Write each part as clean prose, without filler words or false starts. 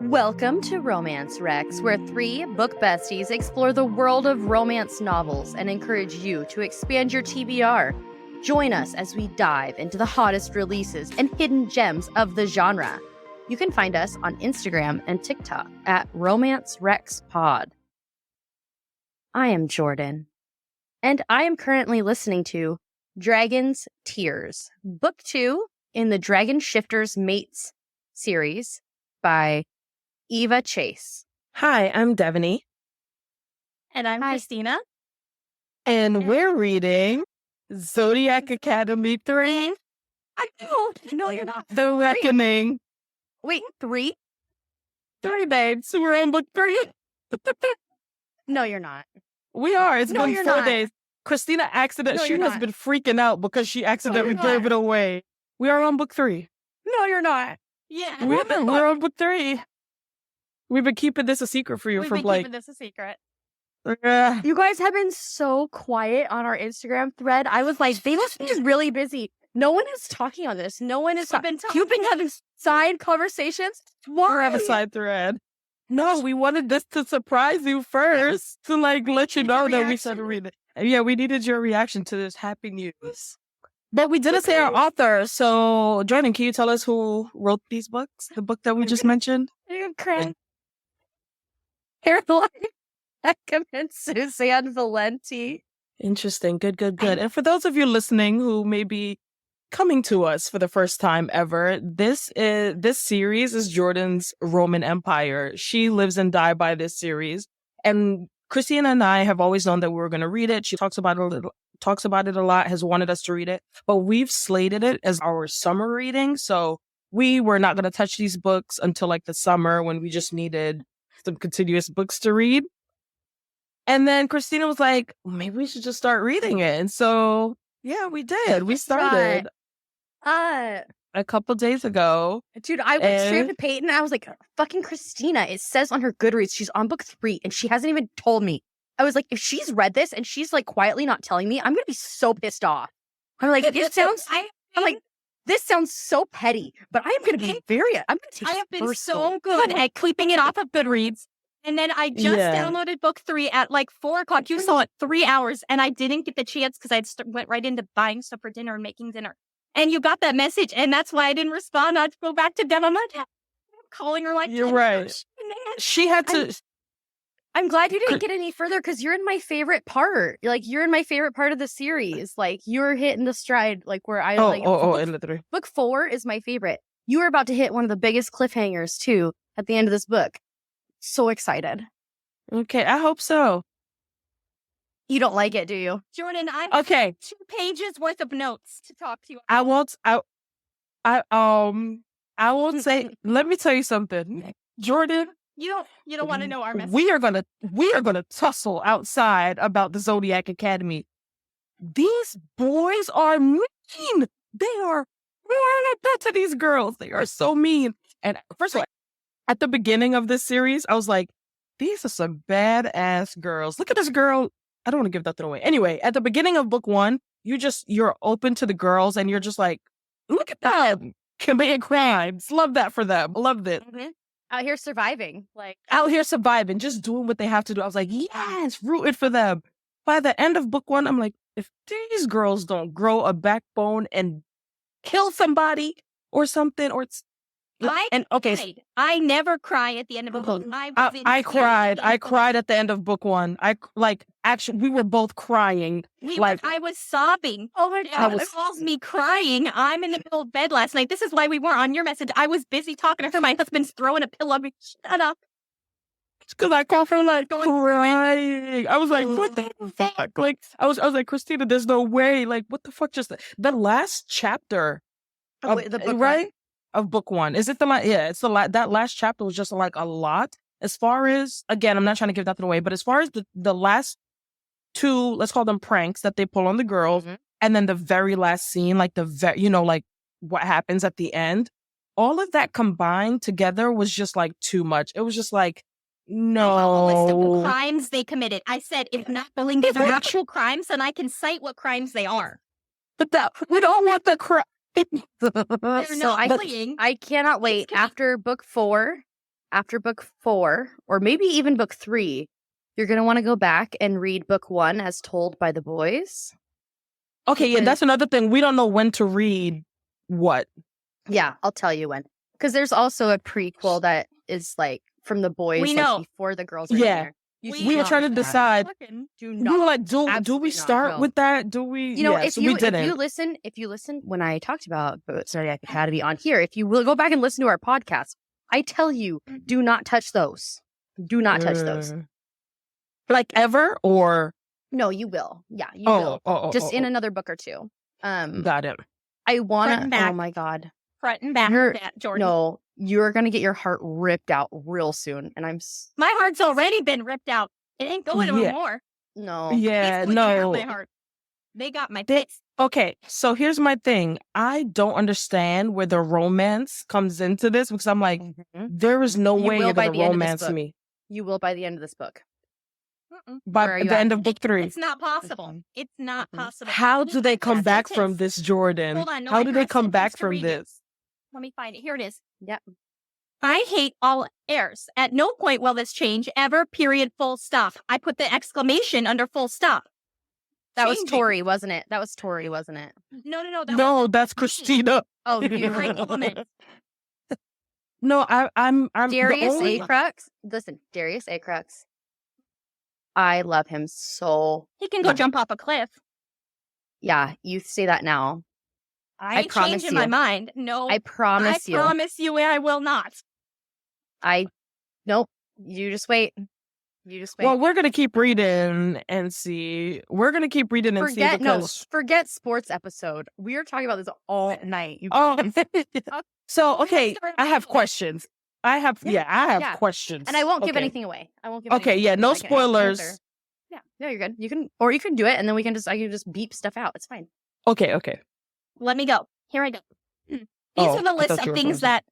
Welcome to Romance Rex, where three book besties explore the world of romance novels and encourage you to expand your TBR. Join us as we dive into the hottest releases and hidden gems of the genre. You can find us on Instagram and TikTok at Romance Rex Pod. I am Jordan, and I am currently listening to Dragon's Tears, Book 2 in the Dragon Shifters Mates series by Eva Chase. Hi, I'm Devonnie. And I'm Christina. And we're reading Zodiac Academy 3. I don't. No, you're not. The Reckoning. Wait, 3? 3 babes. We're on book 3. No, you're not. We are. It's No, been you're 4 not. days. Christina accidentally, No, she you're has not. been freaking out because she accidentally you're gave not. it away. We are on book 3. No, you're not. Yeah. We're on book 3. We've been keeping this a secret for you We've for been like... keeping this a secret. You guys have been so quiet on our Instagram thread. I was like, they must be just really busy. No one is talking on this. No one is We've been You've been having side conversations? Why? We're on a side thread. No, we wanted this to surprise you first. To like let you know that we started reading. Yeah, we needed your reaction to this happy news. But we didn't say our author. So, Jordan, can you tell us who wrote these books? The book that we just mentioned? You're crying. Caroline Peckham and Susanne Valenti. Interesting. Good. And for those of you listening who may be coming to us for the first time ever, this series is Jordan's Roman Empire. She lives and dies by this series. And Christina and I have always known that we were going to read it. She talks about it a lot, has wanted us to read it, but we've slated it as our summer reading. So we were not going to touch these books until like the summer when we just needed some continuous books to read. And then Christina was like, maybe we should just start reading it. And so, yeah, we did. We started a couple days ago. Dude, I went straight up to Peyton and I was like, fucking Christina, it says on her Goodreads she's on book 3 and she hasn't even told me. I was like, if she's read this and she's like quietly not telling me, I'm going to be so pissed off. I'm like, this sounds so petty, but I am going to be I'm going to take I have been personal. so good at keeping it off of Goodreads. And then I just downloaded book 3 at like 4 o'clock. You saw it 3 hours and I didn't get the chance because I went right into buying stuff for dinner and making dinner. And you got that message, and that's why I didn't respond. I had to go back to Deb. I'm not calling her like You're right. She had to. I'm glad you didn't get any further because you're in my favorite part. Like, you're in my favorite part of the series. Like, you're hitting the stride, like, where I in the 3. Book 4 is my favorite. You were about to hit one of the biggest cliffhangers, too, at the end of this book. So excited. Okay, I hope so. You don't like it, do you? Jordan, I have 2 pages worth of notes to talk to you about. I won't say, let me tell you something. Jordan, You don't want to know our message. we are gonna tussle outside about the Zodiac Academy. These boys are mean. They are to these girls. They are so mean. And first of all, at the beginning of this series, I was like, these are some badass girls. Look at this girl. I don't want to give nothing away. Anyway, at the beginning of book 1, you're open to the girls and you're just like, look at them committing crimes. Love that for them. Loved it. Mm-hmm. Out here surviving. Like, Out here surviving, just doing what they have to do. I was like, yes, rooting for them. By the end of book 1, I'm like, if these girls don't grow a backbone and kill somebody or something, or it's cried. I never cry at the end of a book. I cried. I cried at the end of book 1. Actually, we were both crying. I was sobbing. Oh my God. It calls me crying. I'm in the middle of bed last night. This is why we weren't on your message. I was busy talking to her. My husband's throwing a pillow at me. Shut up. It's because I called her like crying. I was like, what the fuck? Like, I was like, Christina, there's no way. Like, what the fuck? Just the last chapter of the book, right? Of book 1. Is it the last? Yeah, it's that last chapter was just like a lot. As far as, again, I'm not trying to give nothing away, but as far as the last 2, let's call them pranks that they pull on the girls, and then the very last scene, like like what happens at the end, all of that combined together was just like too much. It was just like, no. List of the crimes they committed. I said, if not billing these are actual crimes, then I can cite what crimes they are. But we don't want the crime. They're not playing. I cannot wait. After book 4, after book 4, or maybe even book 3, you're going to want to go back and read book 1 as told by the boys. Okay, yeah, that's another thing. We don't know when to read what. Yeah, I'll tell you when. Because there's also a prequel that is like from the boys We know. before the girls are in there. We were trying to decide. Do We not. were like, do we start with that? Do we? You know, if you listen when I talked about Zodiac Academy on here, if you will go back and listen to our podcast, I tell you, do not touch those. Do not touch those. Like ever, or no, you will. Yeah, you will. Just in another book or 2. Got it. I wanna. Oh my god. Front and back, Jordan. No, you're gonna get your heart ripped out real soon, and my heart's already been ripped out. It ain't going anymore. No. Yeah, no. My heart. They got my face. Okay, so here's my thing. I don't understand where the romance comes into this, because I'm like, there is no way you're gonna romance me. You will by the end of this book. By the end of book 3. It's not possible. It's not possible. How do they come back from this, Jordan? Hold on. No, how do they come back from this? Let me find it. Here it is. Yep. I hate all heirs. At no point will this change ever, period, full stop. I put the exclamation under full stop. That was Tori, wasn't it? That was Tori, wasn't it? No. That's Christina. Oh, you great woman. No, I'm Darius Acrux. Listen, Darius Acrux. I love him so. He can go jump off a cliff. Yeah, you say that now. I promise changing my mind. No, I promise you. I promise you, I will not. Nope. You just wait. Well, we're gonna keep reading and see. We're gonna keep reading and see. Forget sports episode. We are talking about this all night. So okay, I have questions. I have questions, and I won't give anything away. No spoilers. Yeah, you're good. You can do it, and then I can just beep stuff out. It's fine. Okay. Let me go. Here I go. These are the list of things that.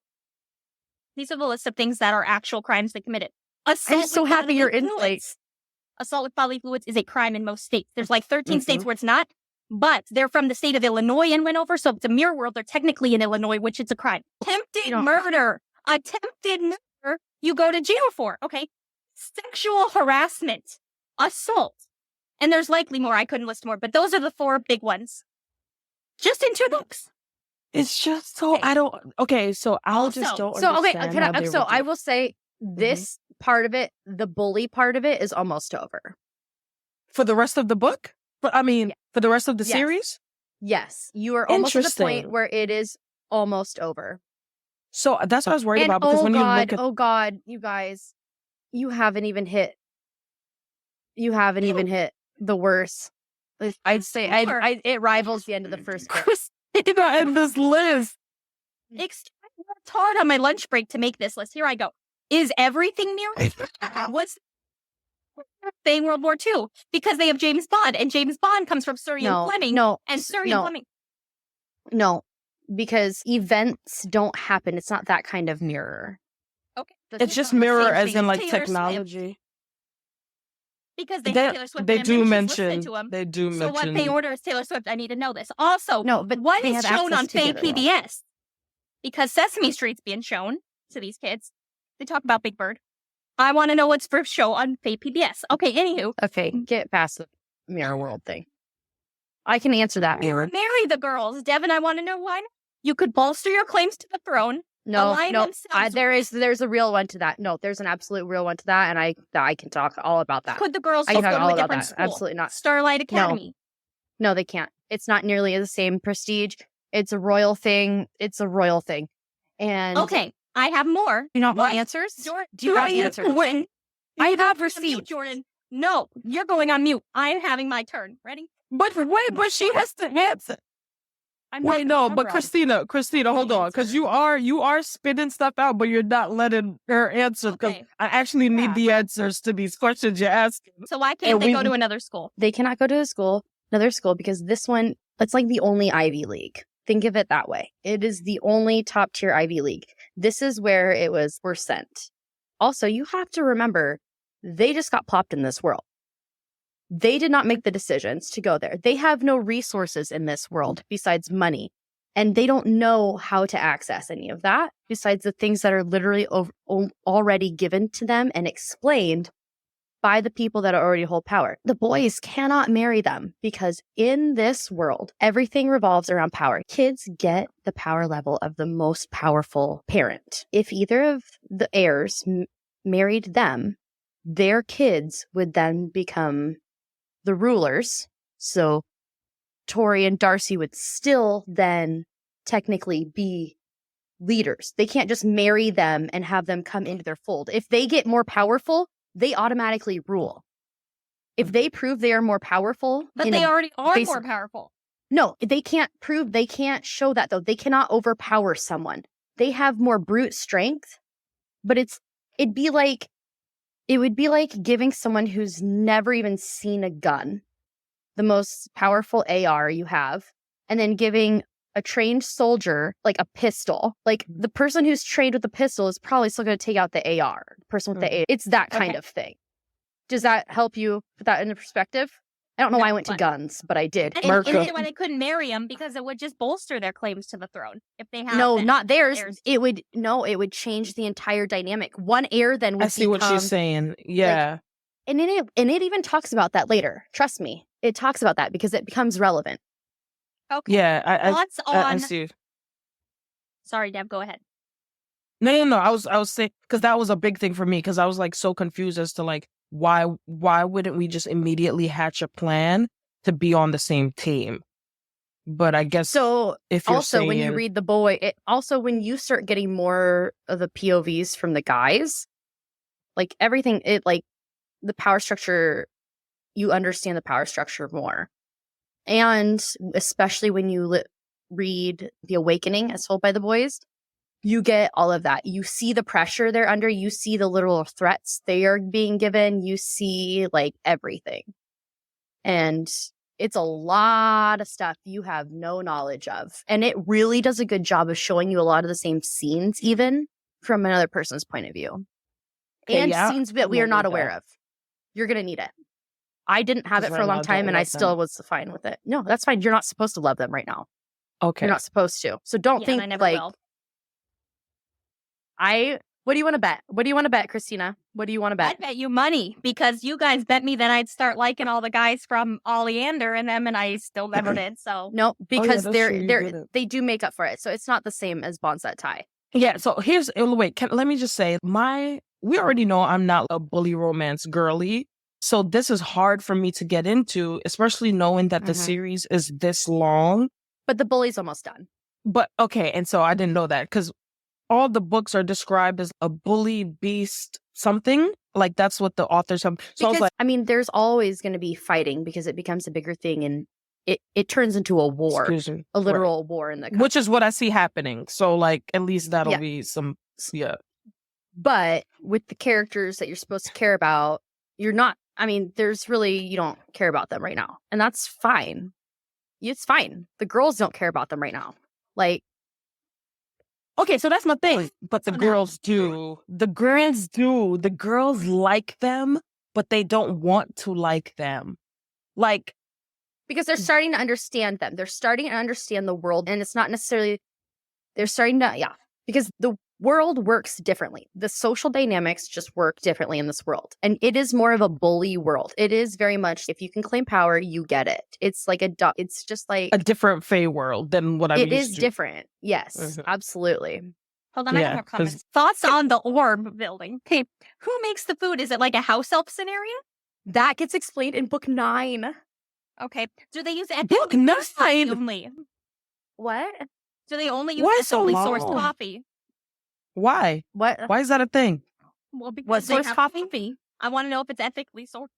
These are the list of things that are actual crimes they committed. I'm so happy you're in place. Assault with bodily fluids is a crime in most states. There's like 13 states where it's not, but they're from the state of Illinois and went over. So if it's a mirror world, they're technically in Illinois, which it's a crime. Attempted murder, you go to jail for. Okay. Sexual harassment, assault. And there's likely more. I couldn't list more, but those are the 4 big ones. Just in 2 books. It's just so I don't. Okay, so I'll just don't. So I will say this part of it, the bully part of it, is almost over. For the rest of the book? But I mean, for the rest of the series? Yes, you are almost at the point where it is almost over. So that's what I was worried about, because when you look at... Oh God, you guys, you haven't even hit the worst. I'd say it rivals the end of the first book. Christina and this list. It's hard on my lunch break to make this list. Here I go. Is everything mirrored? What's saying World War II? Because they have James Bond, and James Bond comes from Surrey and Fleming. Fleming. No, because events don't happen. It's not that kind of mirror. Okay. It's just mirror as in like technology. Because they have Taylor Swift. They do mention. So what they order is Taylor Swift. I need to know this. Also, but what is shown on Fae PBS? Because Sesame Street's being shown to these kids. They talk about Big Bird. I want to know what's for show on Fae PBS. Okay, anywho. Okay, get past the mirror world thing. I can answer that. Marry the girls. Devin, I want to know why. You could bolster your claims to the throne. No. There's a real one to that. No, there's an absolute real one to that, and I can talk all about that. Could the girls go to a different school? Absolutely not. Starlight Academy. No, they can't. It's not nearly the same prestige. It's a royal thing. And okay, I have more. Do you not want answers? Do you want answers? I have received. Jordan. No, you're going on mute. I'm having my turn. Ready? But she has to answer. But Christina, hold on, because you are spitting stuff out, but you're not letting her answer. Because I actually need the answers to these questions you're asking. So why can't they go to another school? They cannot go to another school, because this one, it's like the only Ivy League. Think of it that way. It is the only top tier Ivy League. This is where we're sent. Also, you have to remember, they just got plopped in this world. They did not make the decisions to go there. They have no resources in this world besides money. And they don't know how to access any of that besides the things that are literally already given to them and explained by the people that already hold power. The boys cannot marry them because in this world, everything revolves around power. Kids get the power level of the most powerful parent. If either of the heirs married them, their kids would then become the rulers. So Tori and Darcy would still then technically be leaders. They can't just marry them and have them come into their fold. If they get more powerful, they automatically rule. If they prove they are more powerful. But they already are more powerful. No, they can't show that though. They cannot overpower someone. They have more brute strength, but it would be like giving someone who's never even seen a gun the most powerful AR you have, and then giving a trained soldier like a pistol. Like the person who's trained with the pistol is probably still going to take out the AR. The person with the AR. It's that kind of thing. Does that help you put that into perspective? I don't know why I went to guns, but I did. And why they couldn't marry them because it would just bolster their claims to the throne if they have. No, not theirs. It would change the entire dynamic. One heir then would. I see what she's saying. Yeah, and it even talks about that later. Trust me, it talks about that because it becomes relevant. Okay. Yeah, Thoughts on? I see. Sorry, Deb. Go ahead. No. I was saying because that was a big thing for me because I was like so confused as to like why wouldn't we just immediately hatch a plan to be on the same team? But I guess so. If you're also, when you read the boy, when you start getting more of the POVs from the guys, like everything, the power structure, you understand the power structure more. And especially when you read The Awakening as told by the boys, you get all of that. You see the pressure they're under. You see the literal threats they are being given. You see like everything. And it's a lot of stuff you have no knowledge of. And it really does a good job of showing you a lot of the same scenes, even from another person's point of view. And scenes that we are not aware of. You're going to need it. I didn't have it for a long time and I still was fine with it. No, that's fine. You're not supposed to love them right now. Okay. You're not supposed to. So don't think like will. What do you want to bet? What do you want to bet, Christina? What do you want to bet? I'd bet you money because you guys bet me that I'd start liking all the guys from Oleander and them, and I still never did. So no, because they do make up for it. So it's not the same as Bonset Tie. Yeah. So let me just say we already know I'm not a bully romance girly. So this is hard for me to get into, especially knowing that the series is this long. But the bully's almost done. But okay, and so I didn't know that because all the books are described as a bully beast something. Like that's what the authors have. So I was like, I mean, there's always going to be fighting because it becomes a bigger thing and it turns into a war, a literal war in the country. Which is what I see happening. So like at least that'll be some, But with the characters that you're supposed to care about, you're not. I mean, you don't care about them right now. And that's fine. It's fine. The girls don't care about them right now. Like, okay, so that's my thing. But the girls do. The girls do. The girls like them, but they don't want to like them. Like, because they're starting to understand them. They're starting to understand the world. And it's not necessarily, they're starting to, because the world works differently. The social dynamics just work differently in this world. And it is more of a bully world. It is very much, if you can claim power, you get it. It's like it's just like a different Fae world than what I'm used to. It is different. Yes, absolutely. Hold on, I have comments. Thoughts on the orb building. Okay, who makes the food? Is it like a house elf scenario? That gets explained in book 9. Okay. Do they use book 9 only? What? Do they only use ethically sourced coffee? Why? What? Why is that a thing? Well, because they have coffee. I want to know if it's ethically sourced.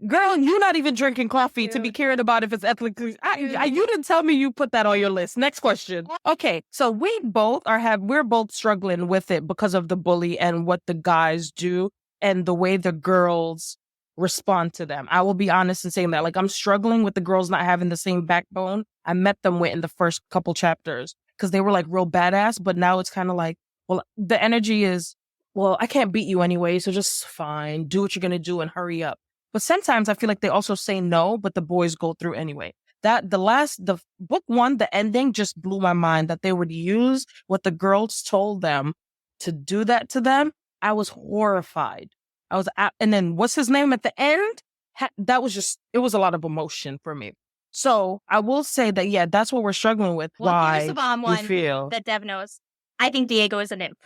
Girl, you're not even drinking coffee to be caring about if it's ethically. You didn't tell me you put that on your list. Next question. Okay, so we're both struggling with it because of the bully and what the guys do and the way the girls respond to them. I will be honest in saying that. Like, I'm struggling with the girls not having the same backbone I met them with in the first couple chapters because they were like real badass, but now it's kind of like, well, the energy is, well, I can't beat you anyway, so just fine. Do what you're going to do and hurry up. But sometimes I feel like they also say no, but the boys go through anyway. the book one, the ending just blew my mind that they would use what the girls told them to do that to them. I was horrified. And then what's his name at the end? That was just, it was a lot of emotion for me. So I will say that, yeah, that's what we're struggling with. Well, why here's the bomb you one feel. that Dev knows. I think Diego is a nymph.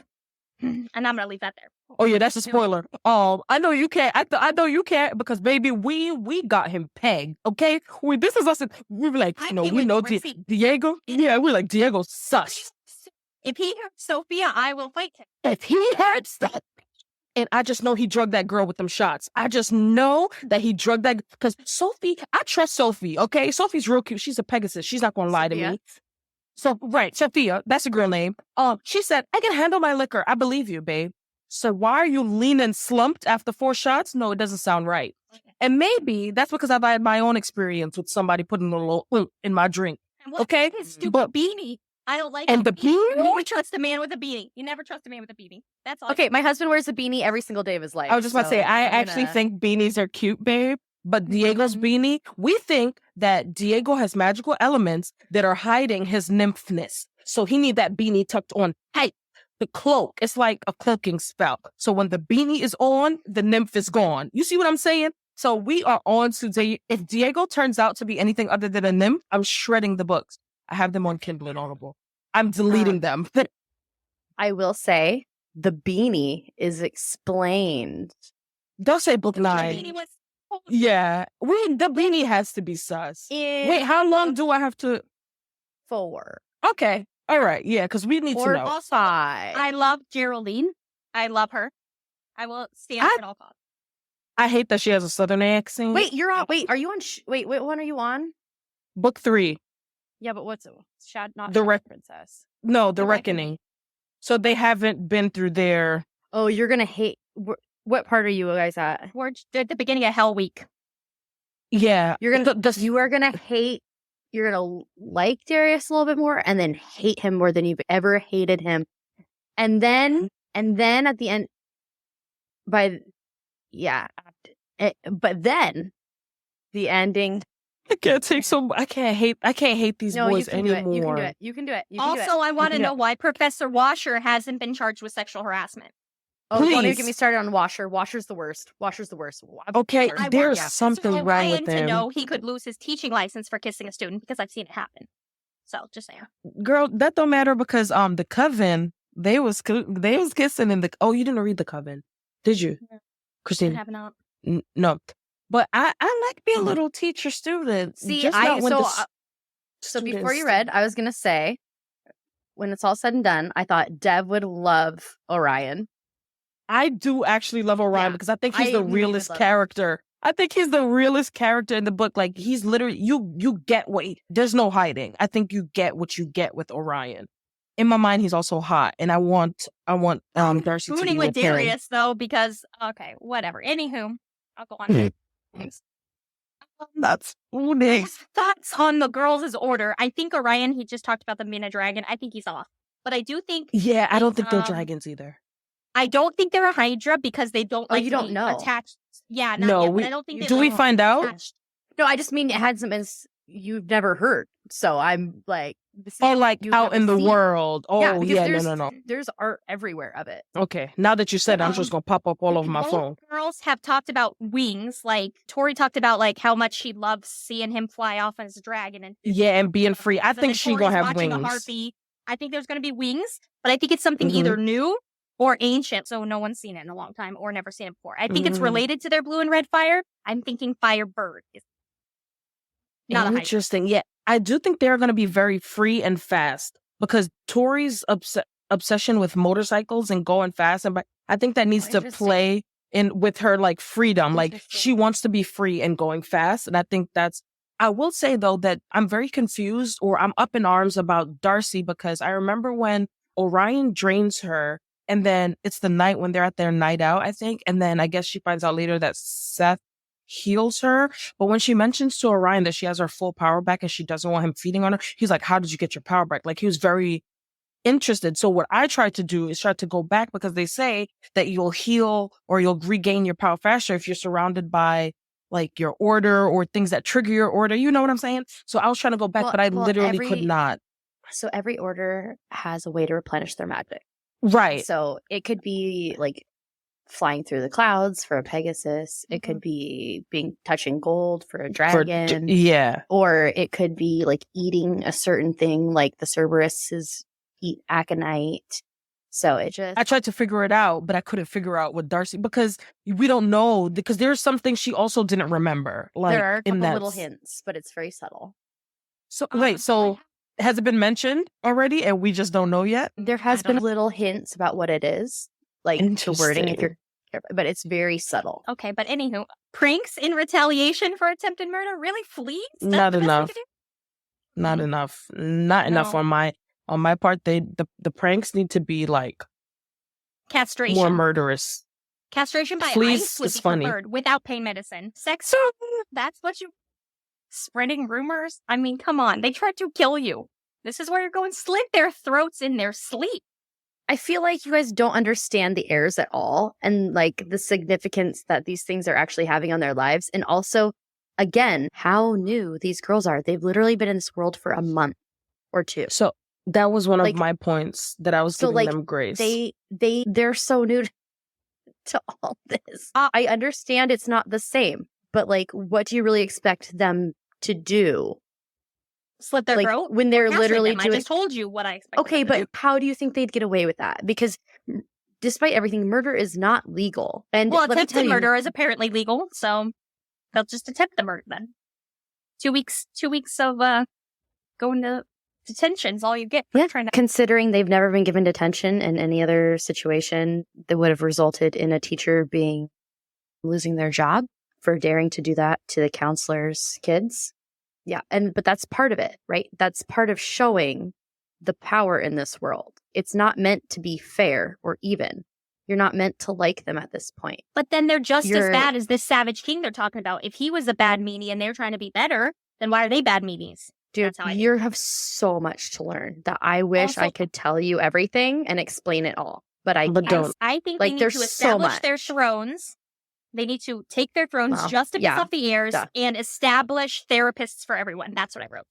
And I'm going to leave that there. Oh, yeah, that's a spoiler. I know you can't. I know you can't because, baby, we got him pegged, okay? This is us. We were like, we know Diego. Yeah, we're like, Diego sus. If he hurts Sophia, I will fight him. If he hurts that. And I just know he drugged that girl with them shots. I just know that he drugged that because Sophie, I trust Sophie, okay? Sophie's real cute. She's a Pegasus. She's not going to lie to me. So, right, Sophia, that's a girl name. She said, I can handle my liquor. I believe you, babe. So why are you lean and slumped after 4 shots? No, it doesn't sound right. Okay. And maybe that's because I've had my own experience with somebody putting a little in my drink. Okay? His stupid beanie. I don't like and it. The beanie? You never trust a man with a beanie. You never trust a man with a beanie. That's all. Okay, my husband wears a beanie every single day of his life. I was just about to say, I actually think beanies are cute, babe. But Diego's beanie, we think that Diego has magical elements that are hiding his nymphness. So he need that beanie tucked on tight. The cloak, it's like a cloaking spell. So when the beanie is on, the nymph is gone. You see what I'm saying? So we are on to if Diego turns out to be anything other than a nymph, I'm shredding the books. I have them on Kindle and Audible. I'm deleting them. I will say the beanie is explained. Don't say book 9. Yeah, the beanie has to be sus. Wait, how long do I have to? 4. Okay, all right, yeah, because we need to know. Also, I love Geraldine. I love her. I will stand for it all costs. I hate that she has a Southern accent. Wait, you're on. Wait, are you on? Wait, what one are you on? Book 3. Yeah, but what's it? Not the Shadow Princess. No, the Reckoning. So they haven't been through their. Oh, you're gonna hate. What part are you guys at? We're at the beginning of Hell Week. Yeah, you're gonna. You are gonna hate. You're gonna like Darius a little bit more, and then hate him more than you've ever hated him, and then at the end, but then the ending. I can't hate these boys anymore. You can do it. Also, I want to know why Professor Washer hasn't been charged with sexual harassment. Oh, don't even get me started on Washer. Washer's the worst. Okay, there's something wrong with him. To know he could lose his teaching license for kissing a student because I've seen it happen. So, just saying. Girl, that don't matter because the Coven, they was kissing in the. Oh, you didn't read the Coven, did you, Christina? I have not. No. But I like being a little teacher student. See, so before you read, I was gonna say, when it's all said and done, I thought Dev would love Orion. I do actually love Orion because I think he's the realest character. I think he's the realest character in the book. Like he's literally you get there's no hiding. I think you get what you get with Orion. In my mind, he's also hot, and I want Darcy to be with Darius though because okay, whatever. Anywho, I'll go on. That's next. Thoughts on the girls' order. I think Orion, he just talked about them being a dragon. I think he's off. But I do think... Yeah, I don't think they're dragons either. I don't think they're a Hydra because they don't you don't know. Attached. Yeah, not yet, but I don't think do we find out? Attached. No, I just mean it hasn't been... You've never heard. So I'm like... out in the world. Oh, yeah, no. There's art everywhere of it. Okay, now that you said it, I'm just going to pop up all over my phone. Girls have talked about wings. Like, Tori talked about, like, how much she loves seeing him fly off as a dragon. And being free. I think she's going to have wings. A harpy. I think there's going to be wings, but I think it's something either new or ancient, so no one's seen it in a long time or never seen it before. I think it's related to their blue and red fire. I'm thinking Firebird is not interesting. Yeah, I do think they're going to be very free and fast because Tori's obsession with motorcycles and going fast, and I think that needs to play in with her like freedom. Like she wants to be free and going fast, and I think that's. I will say though that I'm very confused, or I'm up in arms about Darcy because I remember when Orion drains her, and then it's the night when they're at their night out, I think, and then I guess she finds out later that Seth heals her. But when she mentions to Orion that she has her full power back and she doesn't want him feeding on her, he's like, how did you get your power back? Like he was very interested. So what I tried to do is try to go back because they say that you'll heal or you'll regain your power faster if you're surrounded by like your order or things that trigger your order. You know what I'm saying? So I was trying to go back, but I literally could not. So every order has a way to replenish their magic. Right. So it could be like flying through the clouds for a Pegasus. It could be touching gold for a dragon. Or it could be like eating a certain thing, like the Cerberuses eat aconite. So I tried to figure it out, but I couldn't figure out what Darcy, because we don't know, because there's some things she also didn't remember. Like, there are a couple little hints, but it's very subtle. So has it been mentioned already and we just don't know yet? There has been little hints about what it is, like the wording, but it's very subtle. Okay, but anywho, pranks in retaliation for attempted murder? Really, fleas? Not enough. Not enough. Not enough on my part. The pranks need to be like castration, more murderous. Castration by fleas ice would be preferred without pain medicine. Sex, that's what you... Spreading rumors? I mean, come on. They tried to kill you. This is where you're going. Slit their throats in their sleep. I feel like you guys don't understand the heirs at all and like the significance that these things are actually having on their lives. And also, again, how new these girls are. They've literally been in this world for a month or two. So that was one of my points that I was giving them grace. They're so new to all this. I understand it's not the same, but like, what do you really expect them to do? Slit their throat? When they're literally doing... I just told you what I expect. Okay, but how do you think they'd get away with that? Because despite everything, murder is not legal. And attempted murder is apparently legal, so they'll just attempt the murder then. 2 weeks of going to detention is all you get. Yeah, considering they've never been given detention in any other situation that would have resulted in a teacher losing their job for daring to do that to the counselor's kids. Yeah, but that's part of it, right? That's part of showing the power in this world. It's not meant to be fair or even. You're not meant to like them at this point. But then they're just as bad as this Savage King they're talking about. If he was a bad meanie and they're trying to be better, then why are they bad meanies? Dude, you have so much to learn that I wish I could tell you everything and explain it all. But I don't. I think they need to establish their thrones. They need to take their thrones just to piss off the heirs and establish therapists for everyone. That's what I wrote.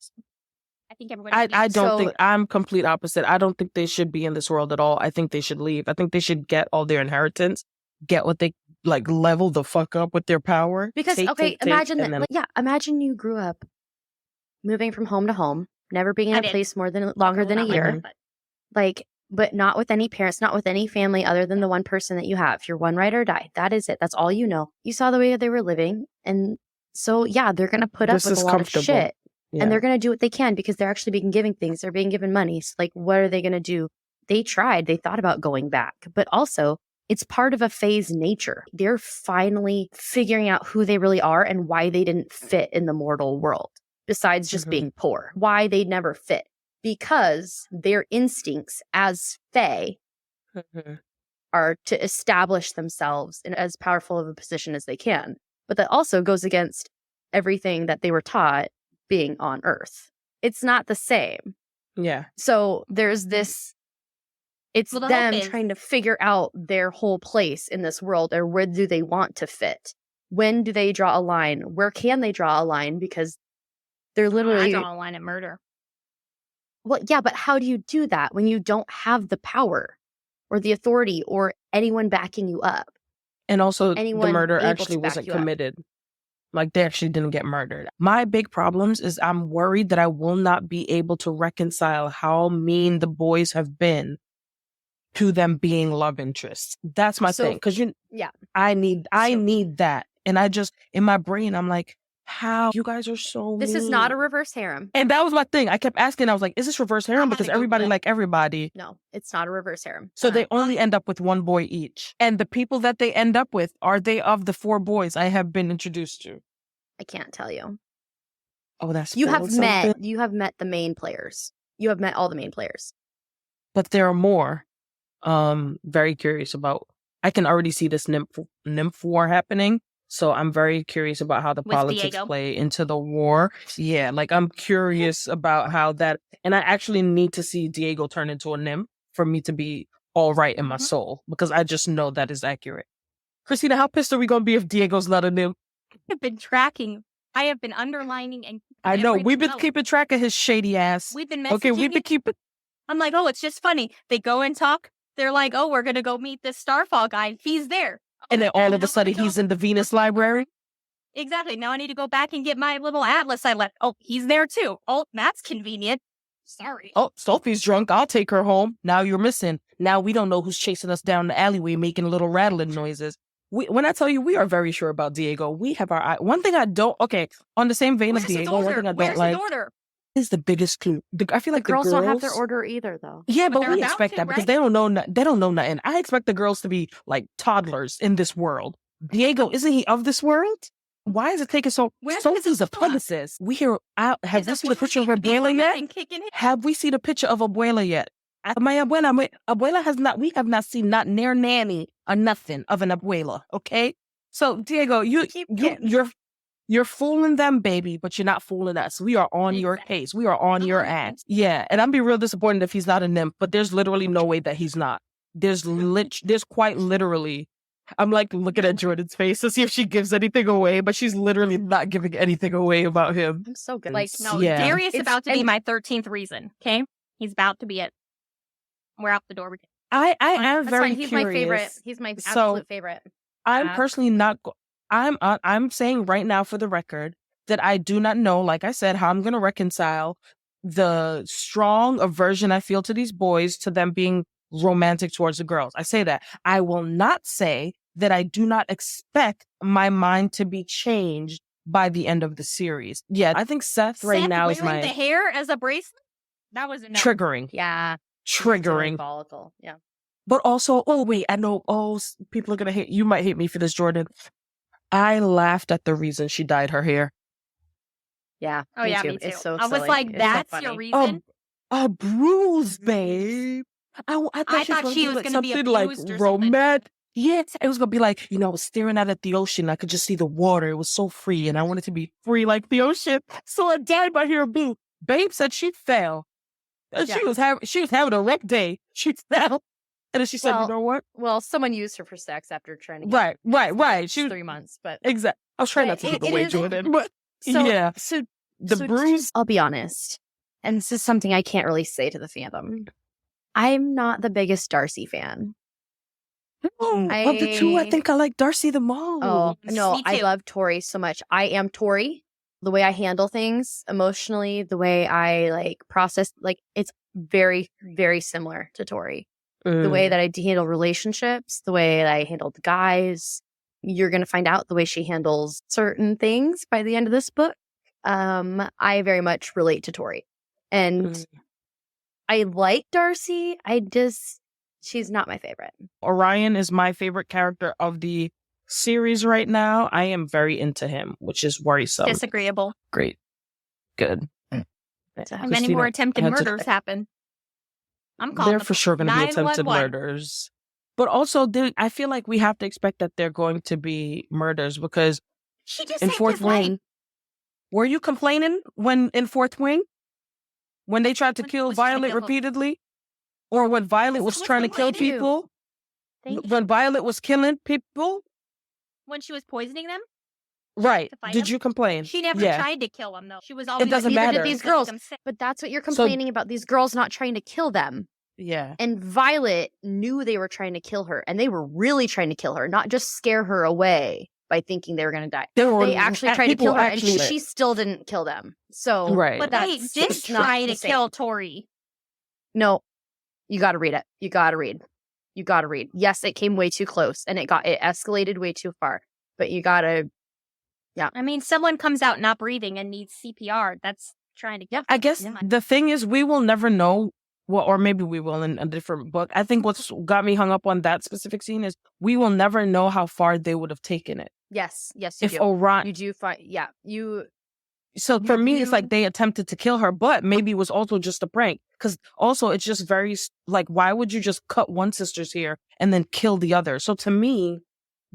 I think everybody. I don't think I'm complete opposite. I don't think they should be in this world at all. I think they should leave. I think they should get all their inheritance, get what they like, level the fuck up with their power. Because imagine that. Imagine you grew up moving from home to home, never being in a place longer than a year, but not with any parents, not with any family other than the one person that you have. You're one ride or die. That is it. That's all you know. You saw the way they were living. And so, they're going to put up with a lot of shit. Yeah. And they're going to do what they can because they're actually being given things. They're being given money. So, what are they going to do? They tried. They thought about going back. But also, it's part of a Fae's nature. They're finally figuring out who they really are and why they didn't fit in the mortal world, besides just being poor. Why they never fit. Because their instincts as Fae are to establish themselves in as powerful of a position as they can. But that also goes against everything that they were taught being on Earth. It's not the same. Yeah. So there's this... It's them trying to figure out their whole place in this world, or where do they want to fit? When do they draw a line? Where can they draw a line? Because they're literally... I draw a line at murder. Well, yeah, but how do you do that when you don't have the power or the authority or anyone backing you up? And also, the murder actually wasn't committed. Like, they actually didn't get murdered. My big problems is I'm worried that I will not be able to reconcile how mean the boys have been to them being love interests. That's my thing. Because I need that. And I just, in my brain, I'm like, how you guys are so This mean. Is not a reverse harem. And that was my thing. I kept asking, I was like, is this reverse harem? Because everybody like everybody. No, it's not a reverse harem. So they only end up with one boy each. And the people that they end up with, are they of the 4 boys I have been introduced to? I can't tell you. Oh, that's you have met the main players. You have met all the main players. But there are more. Very curious about. I can already see this nymph war happening. So I'm very curious about how the politics play into the war. Yeah, like I'm curious about how that, and I actually need to see Diego turn into a nymph for me to be all right in my soul, because I just know that is accurate. Christina, how pissed are we going to be if Diego's not a nymph? have been tracking. I have been underlining and I know. every We've been note. keeping track of his shady ass. We've been messaging. Okay, we've been keeping. I'm like, oh, it's just funny. They go and talk. They're like, oh, we're gonna go meet this Starfall guy. He's there. And then all of a Now sudden, I go- he's in the Venus library. Exactly. Now I need to go back and get my little atlas I left. Oh, he's there too. Oh, that's convenient. Sorry. Oh, Sophie's drunk. I'll take her home. Now you're missing. Now we don't know who's chasing us down the alleyway making little rattling noises. When I tell you, we are very sure about Diego. We have our eye. One thing I don't, okay, on the same vein Where's of his Diego, one order? thing I don't Where's like his order? is the biggest clue. I feel The like girls don't have their order either, though. Yeah, But but they're we about expect to, that because right? they don't know. They don't know nothing. I expect the girls to be like toddlers in this world. Diego, isn't he of this world? Why is it taking so? Where's Sophie's his a fuck? publicist. We hear. Have Is you seen the Abuela picture of gonna be Abuela coming yet? and kicking it? Have we seen a picture of Abuela yet? My Abuela has not. We have not seen not near nanny or nothing of an Abuela. Okay, so Diego, you're fooling them, baby, but you're not fooling us. We are on your Exactly. case. We are on your ass. Yeah, and I'd be real disappointed if he's not a nymph. But there's literally no way that he's not. There's quite literally. I'm like looking at Jordan's face to see if she gives anything away, but she's literally not giving anything away about him. I'm so good. Like, no, Yeah. Darius is It's- about to be and- my 13th reason. Okay, he's about to be it. We're out the door. I am That's very fine. He's curious. my favorite. He's my So, absolute favorite. I'm personally not. I'm saying right now for the record that I do not know, like I said, how I'm going to reconcile the strong aversion I feel to these boys to them being romantic towards the girls. I say that. I will not say that I do not expect my mind to be changed by the end of the series. Yeah, I think Seth right now is wearing my the hair as a bracelet. That was enough. triggering. Yeah. He's really Triggering. volatile. Yeah. But also, oh wait, I know. Oh, people are gonna hate. You might hate me for this, Jordan. I laughed at the reason she dyed her hair. Yeah. Oh yeah, me too. It's so I was silly. like, It's so that's funny. your reason. A bruise, babe. I thought she was like gonna be something like abused or something. romantic. Yes, it was gonna be like, I was staring out at the ocean. I could just see the water. It was so free, and I wanted to be free like the ocean. So I dyed my hair blue. Babe said she fell. And she was having a wreck day. She fell. And then she said, Well, you know what? Well, someone used her for sex after trying to get Right. She was 3 months, but exactly. I was trying not to It- give it away is- Jordan, but so yeah, So the so bruise. I'll be honest, and this is something I can't really say to the fandom. I'm not the biggest Darcy fan. Of the two, I think I like Darcy the most. Oh no, Me I too. love Tori so much. I am Tori. The way I handle things emotionally, the way I like process, like it's very, very similar to Tori. The way that I handle relationships, the way that I handled guys. You're gonna find out the way she handles certain things by the end of this book. I very much relate to Tori, and I like Darcy. She's not my favorite. Orion is my favorite character of the series right now. I am very into him, which is worrisome. Disagreeable. Great. Good. Many Christina, more attempted I had to- murders happen. I'm calling They're the for sure going to be attempted 911. murders. But also, I feel like we have to expect that they're going to be murders because She just in saved Fourth his life. Wing, were you complaining when in Fourth Wing? When they tried to When he kill was trying to Violet kill him. repeatedly? Or when Violet was What's trying to kill complaining? people? Thank you. When Violet was killing people? When she was poisoning them, Right. To fight Did him? you complain? she never Yeah. tried to kill him though. She was always doesn't Neither matter. did these to make girls. him sick. But that's what you're So- complaining about. These girls not trying to kill them. Yeah. And Violet knew they were trying to kill her, and they were really trying to kill her, not just scare her away by thinking they were going to die. They actually tried to kill her, and she still didn't kill them. So, Right. But they That's did just not try the to same. kill Tori. no, you got to read it. You got to read. You got to read. Yes, it came way too close, and it escalated way too far. But you got to. I mean, someone comes out not breathing and needs CPR. That's trying to. Yeah. I guess Yeah. the thing is, we will never know. Well, or maybe we will in a different book. I think what's got me hung up on that specific scene is we will never know how far they would have taken it. Yes, you If do. Orion, You do find. Yeah, you. so for me, it's you- like they attempted to kill her, but maybe it was also just a prank. Because also, it's just very like, why would you just cut one sister's hair and then kill the other? So to me,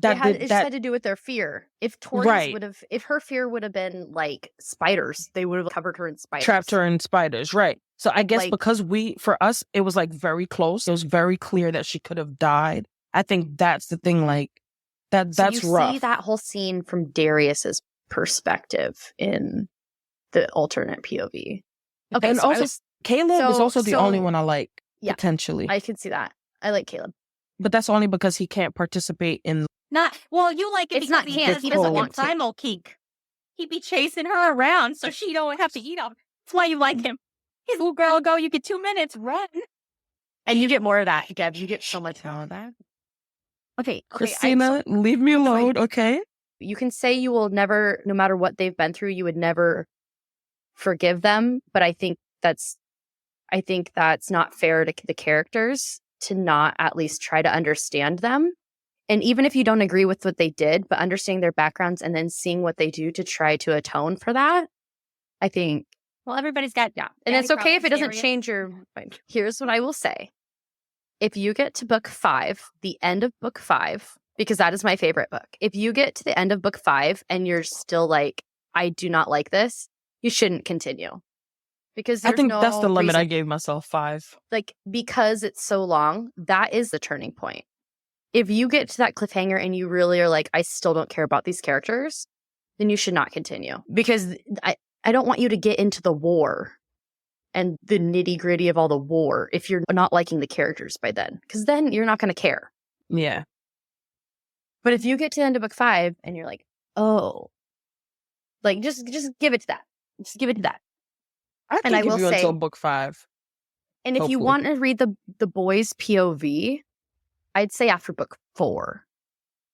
It just had to do with their fear. If Tori's Right. would have, if her fear would have been like spiders, they would have covered her in spiders. trapped her in spiders, right? So I guess Like- because for us, it was like very close. It was very clear that she could have died. I think that's the thing. Like, That's you rough. see that whole scene from Darius's perspective in the alternate POV. Okay, and so also Caleb is also the only so- one I like, Yeah. potentially. I can see that. I like Caleb. But that's only because he can't participate in. You like it It's because not he can't, has he the doesn't whole want to. primal kink. He'd be chasing her around so she don't have to eat off. That's why you like him. He's little girl go, you get 2 minutes, run. And you get more of that, Deb. You get so much more of that. Okay. Christina, leave me alone, okay? You can say you will never, no matter what they've been through, you would never forgive them. But I think that's not fair to the characters to not at least try to understand them. And even if you don't agree with what they did, but understanding their backgrounds and then seeing what they do to try to atone for that, I think. Well, everybody's got And it's okay if it doesn't change your mind. Here's what I will say. If you get to book 5, the end of book 5, because that is my favorite book. If you get to the end of book 5 and you're still like, I do not like this, you shouldn't continue. Because I think that's the limit reason. I gave myself, 5. Like, because it's so long, that is the turning point. If you get to that cliffhanger and you really are like, I still don't care about these characters, then you should not continue. Because I don't want you to get into the war and the nitty gritty of all the war if you're not liking the characters by then. Because then you're not going to care. Yeah. But if you get to the end of book 5 and you're like, oh, like just give it to that. Just give it to that. I can give you until book 5. And if you want to read the boys' POV, I'd say after book 4.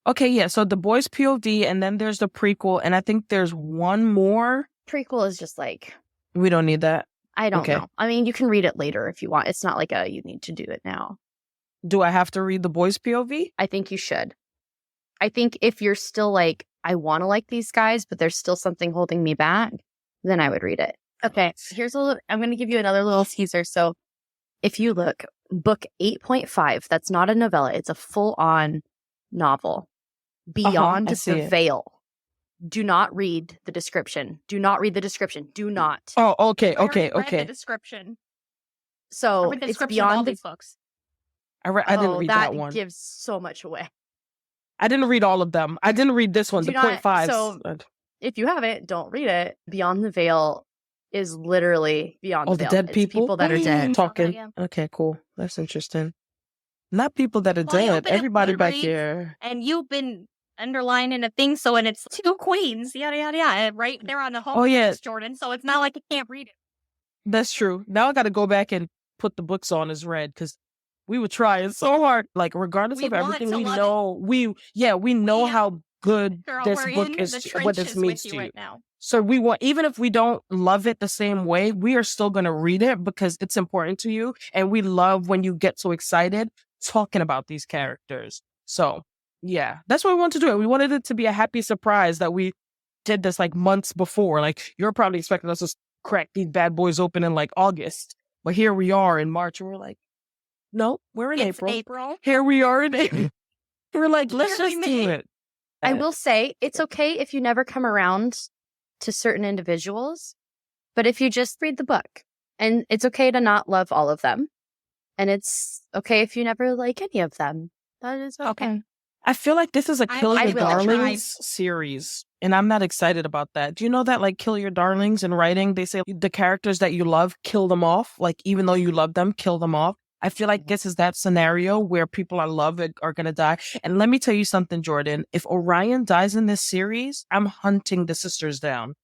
Okay, yeah. So the boys' POV, and then there's the prequel, and I think there's one more. Prequel is just like, we don't need that. I don't know. I mean, you can read it later if you want. It's not like you need to do it now. Do I have to read the boys' POV? I think you should. I think if you're still like, I want to like these guys, but there's still something holding me back, then I would read it. Okay, I'm going to give you another little teaser. So if you look, book 8.5, that's not a novella. It's a full-on novel. Beyond the Veil. Do not read the description. Do not read the description. Do not. Oh, okay. Read the description. So it's beyond these books. I didn't read that one. That gives so much away. I didn't read all of them. I didn't read this one, the 0.5. So if you haven't, don't read it. Beyond the Veil is literally beyond the veil. The dead people? People that are dead. Talking. Okay, cool. That's interesting. Not people that are dead. Everybody back here. And you've been underlining a thing, so and it's 2 queens, yada, yada, yada, right there on the home page, Jordan. So it's not like you can't read it. That's true. Now I got to go back and put the books on as read because we were trying so hard. Like, regardless of everything, we know we know how good this book is, what this means to you. Right now. So we want, even if we don't love it the same way, we are still going to read it because it's important to you. And we love when you get so excited talking about these characters. So yeah, that's what we want to do. We wanted it to be a happy surprise that we did this like months before. Like, you're probably expecting us to crack these bad boys open in like August. But here we are in March and we're like, no, we're in April. Here we are in April. We're like, let's just do it. I will say it's okay if you never come around to certain individuals, but if you just read the book, and it's okay to not love all of them, and it's okay if you never like any of them. That is okay. I feel like this is a Kill Your Darlings series, and I'm not excited about that. Do you know that, like, Kill Your Darlings in writing, they say the characters that you love, kill them off. Like, even though you love them, kill them off. I feel like this is that scenario where people I love are going to die. And let me tell you something, Jordan. If Orion dies in this series, I'm hunting the sisters down.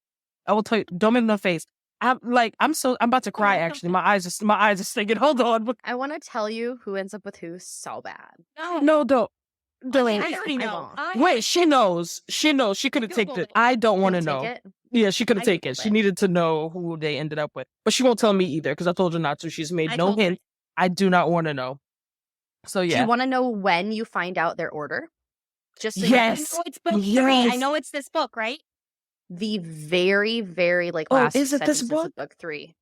I will tell you, don't make no face. I'm about to cry, actually. My eyes are stinging. Hold on. I want to tell you who ends up with who so bad. No, don't. I already know. Wait, she knows. She knows. She could have taken it. I don't want to know. Yeah, she could have taken it. She needed to know who they ended up with. But she won't tell me either because I told her not to. She's made no hint. I do not want to know. So yeah. Do you want to know when you find out their order? Just so yes. You know it's book 3. I know it's this book, right? The very, very last. Is it this book? Book 3.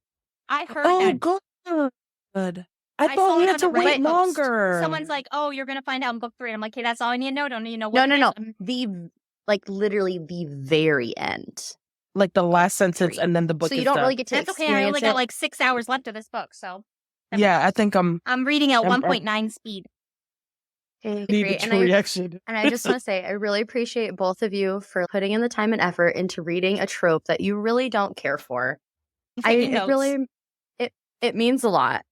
I heard that. Oh, good. I thought we had to wait longer. Someone's like, "Oh, you're gonna find out in book 3." And I'm like, "Hey, that's all I need to know. Don't need to know what." No. Literally the very end. Like the last sentence, and then the book. So you don't really get to. That's okay. I only got like 6 hours left of this book, so. Yeah, I think I'm reading at 1.9 speed. Okay, Need great. the true reaction. And I just want to say, I really appreciate both of you for putting in the time and effort into reading a trope that you really don't care for. It means a lot.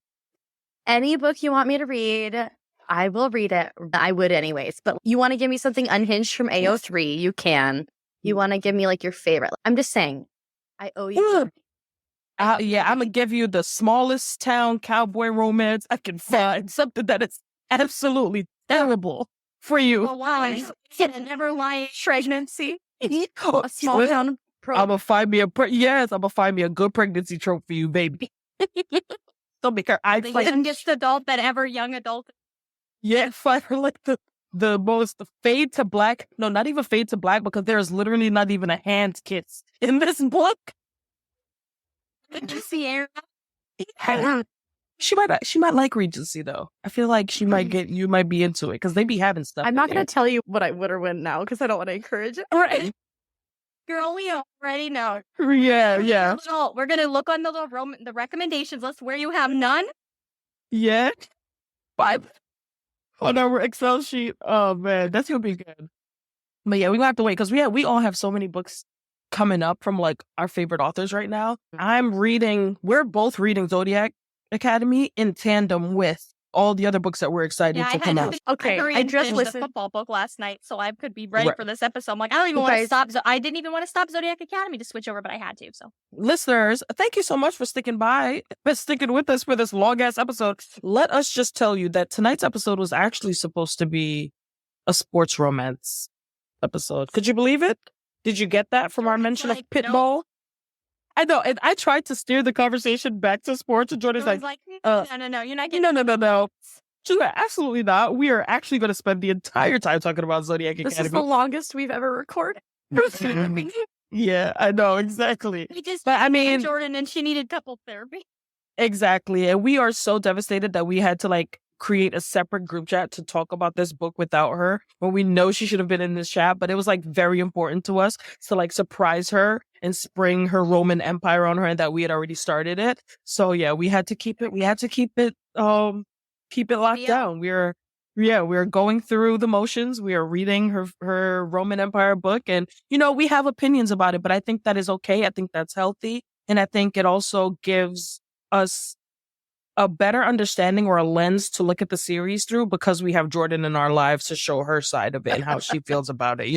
Any book you want me to read, I will read it. I would anyways. But you want to give me something unhinged from AO3, you can. You want to give me like your favorite. I'm just saying, I owe you. Yeah, I'm going to give you the smallest town cowboy romance I can find. Something that is absolutely terrible for you. Oh, wow. I never lie pregnancy. A small town. I'm going to find me I'm going to find me a good pregnancy trope for you, baby. Don't make her eye The fight. youngest adult that ever young adult. Yeah, find her like the most fade to black. No, not even fade to black, because there's literally not even a hand kiss in this book. Sierra. She might like Regency though. I feel like you might be into it because they be having stuff. I'm not going to tell you what I would or wouldn't now because I don't want to encourage it. Right. Girl, we already know. Yeah. We're going to look on the recommendations list where you have none. Yeah. 5 on our Excel sheet. Oh man, that's gonna be good. But yeah, we gonna have to wait because we all have so many books coming up from like our favorite authors right now. We're both reading Zodiac Academy in tandem with all the other books that we're excited to come out. Okay, I just listened to the football book last night, so I could be ready for this episode. I'm like, I don't even want to stop. I didn't even want to stop Zodiac Academy to switch over, but I had to. So, listeners, thank you so much for sticking with us for this long ass episode. Let us just tell you that tonight's episode was actually supposed to be a sports romance episode. Could you believe it? Did you get that from our mention of Pitbull? I know, and I tried to steer the conversation back to sports, and Jordan's like, no, you're not getting no. Absolutely not. We are actually going to spend the entire time talking about Zodiac Academy. This is the longest we've ever recorded. Yeah, I know, exactly. Jordan, and she needed couple therapy. Exactly, and we are so devastated that we had to like create a separate group chat to talk about this book without her when we know she should have been in this chat, but it was like very important to us to like surprise her and spring her Roman Empire on her, and that we had already started it. So yeah, we had to keep it locked down. We're going through the motions. We are reading her Roman Empire book, and we have opinions about it, but I think that is okay. I think that's healthy, and I think it also gives us a better understanding or a lens to look at the series through, because we have Jordan in our lives to show her side of it and how she feels about it,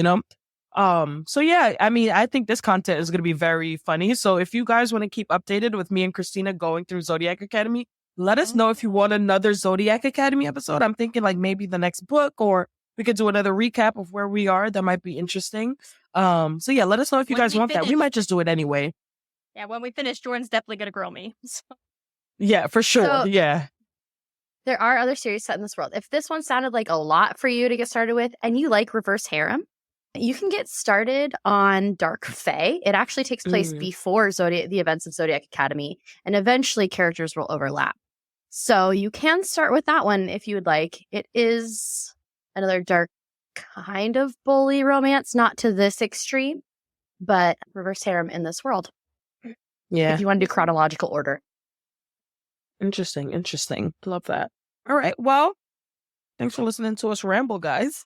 So yeah, I think this content is going to be very funny. So if you guys want to keep updated with me and Christina going through Zodiac Academy, let us know if you want another Zodiac Academy episode. I'm thinking like maybe the next book, or we could do another recap of where we are. That might be interesting. So yeah, let us know if you guys want that. We might just do it anyway. Yeah, when we finish, Jordan's definitely going to grill me. So. Yeah, for sure. So, yeah. There are other series set in this world. If this one sounded like a lot for you to get started with, and you like reverse harem, you can get started on Dark Fae. It actually takes place before the events of Zodiac Academy, and eventually characters will overlap. So you can start with that one if you would like. It is another dark kind of bully romance, not to this extreme, but reverse harem in this world. Yeah. If you want to do chronological order. Interesting. Love that. All right. Well, thanks for listening to us ramble, guys.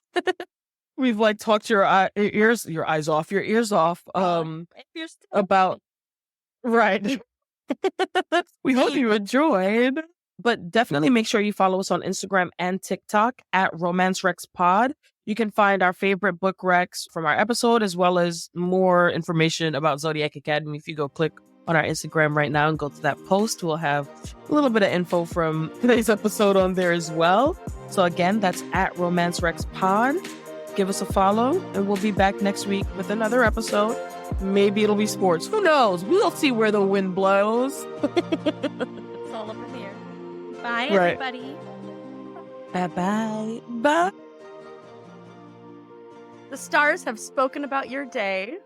We've like talked your ears off. About right. We hope you enjoyed. But definitely make sure you follow us on Instagram and TikTok at Romance Rex Pod. You can find our favorite book recs from our episode, as well as more information about Zodiac Academy. If you go click on our Instagram right now and go to that post, we'll have a little bit of info from today's episode on there as well. So again, that's at Romance Rex Pod. Give us a follow, and we'll be back next week with another episode. Maybe it'll be sports. Who knows? We'll see where the wind blows. It's all over here. Bye, everybody. Bye-bye. Bye. The stars have spoken about your day.